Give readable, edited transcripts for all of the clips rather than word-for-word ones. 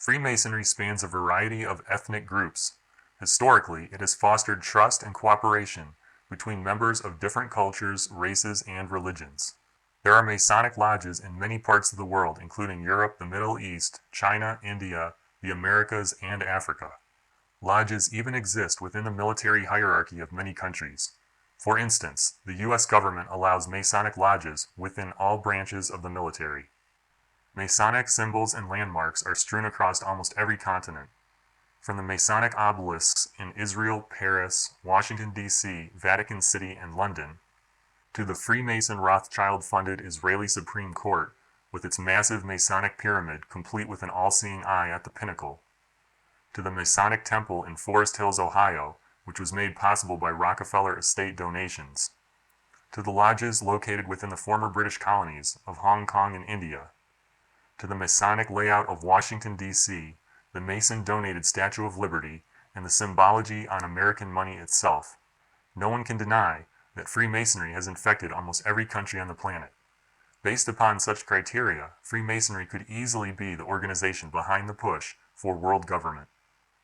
Freemasonry spans a variety of ethnic groups. Historically, it has fostered trust and cooperation between members of different cultures, races, and religions. There are Masonic lodges in many parts of the world, including Europe, the Middle East, China, India, the Americas, and Africa. Lodges even exist within the military hierarchy of many countries. For instance, the U.S. government allows Masonic lodges within all branches of the military. Masonic symbols and landmarks are strewn across almost every continent. From the Masonic obelisks in Israel, Paris, Washington, D.C., Vatican City, and London, to the Freemason Rothschild-funded Israeli Supreme Court with its massive Masonic pyramid complete with an all-seeing eye at the pinnacle, to the Masonic Temple in Forest Hills, Ohio, which was made possible by Rockefeller estate donations, to the lodges located within the former British colonies of Hong Kong and India, to the Masonic layout of Washington, D.C., the Mason-donated Statue of Liberty, and the symbology on American money itself. No one can deny that Freemasonry has infected almost every country on the planet. Based upon such criteria, Freemasonry could easily be the organization behind the push for world government.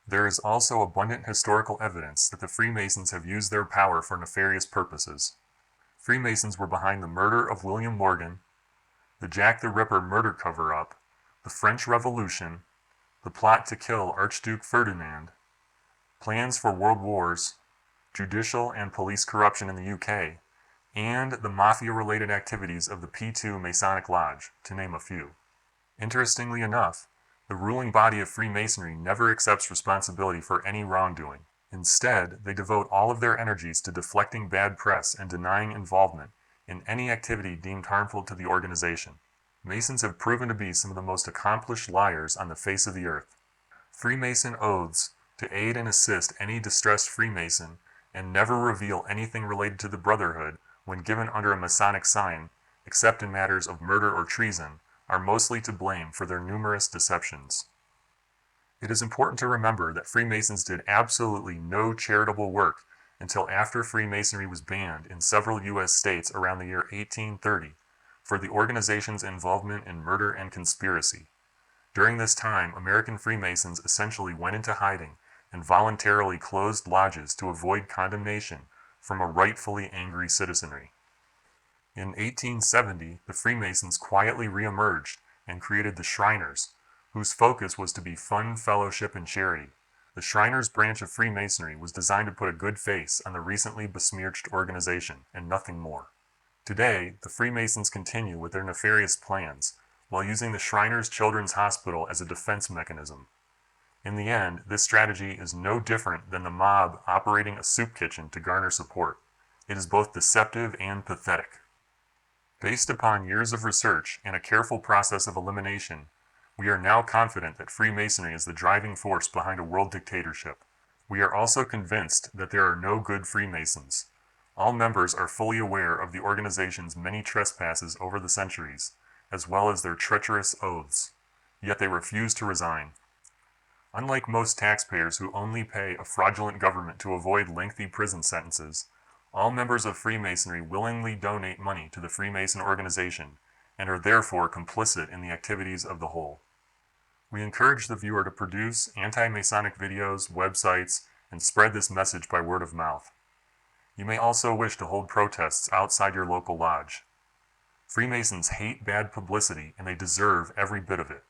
There is also abundant historical evidence that the Freemasons have used their power for nefarious purposes. Freemasons were behind the murder of William Morgan, the Jack the Ripper murder cover-up, the French Revolution, the plot to kill Archduke Ferdinand, plans for world wars, judicial and police corruption in the UK, and the mafia-related activities of the P2 Masonic Lodge, to name a few. Interestingly enough, the ruling body of Freemasonry never accepts responsibility for any wrongdoing. Instead, they devote all of their energies to deflecting bad press and denying involvement in any activity deemed harmful to the organization. Masons have proven to be some of the most accomplished liars on the face of the earth. Freemason oaths to aid and assist any distressed Freemason and never reveal anything related to the Brotherhood when given under a Masonic sign, except in matters of murder or treason, are mostly to blame for their numerous deceptions. It is important to remember that Freemasons did absolutely no charitable work until after Freemasonry was banned in several U.S. states around the year 1830 for the organization's involvement in murder and conspiracy. During this time, American Freemasons essentially went into hiding and voluntarily closed lodges to avoid condemnation from a rightfully angry citizenry. In 1870, the Freemasons quietly re-emerged and created the Shriners, whose focus was to be fun, fellowship, and charity. The Shriners branch of Freemasonry was designed to put a good face on the recently besmirched organization, and nothing more. Today, the Freemasons continue with their nefarious plans, while using the Shriners Children's Hospital as a defense mechanism. In the end, this strategy is no different than the mob operating a soup kitchen to garner support. It is both deceptive and pathetic. Based upon years of research and a careful process of elimination, we are now confident that Freemasonry is the driving force behind a world dictatorship. We are also convinced that there are no good Freemasons. All members are fully aware of the organization's many trespasses over the centuries, as well as their treacherous oaths, yet they refuse to resign. Unlike most taxpayers who only pay a fraudulent government to avoid lengthy prison sentences, all members of Freemasonry willingly donate money to the Freemason organization and are therefore complicit in the activities of the whole. We encourage the viewer to produce anti-Masonic videos, websites, and spread this message by word of mouth. You may also wish to hold protests outside your local lodge. Freemasons hate bad publicity, and they deserve every bit of it.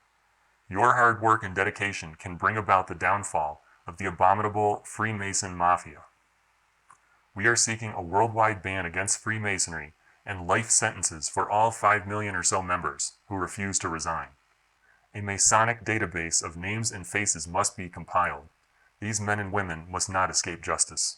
Your hard work and dedication can bring about the downfall of the abominable Freemason Mafia. We are seeking a worldwide ban against Freemasonry and life sentences for all 5 million or so members who refuse to resign. A Masonic database of names and faces must be compiled. These men and women must not escape justice.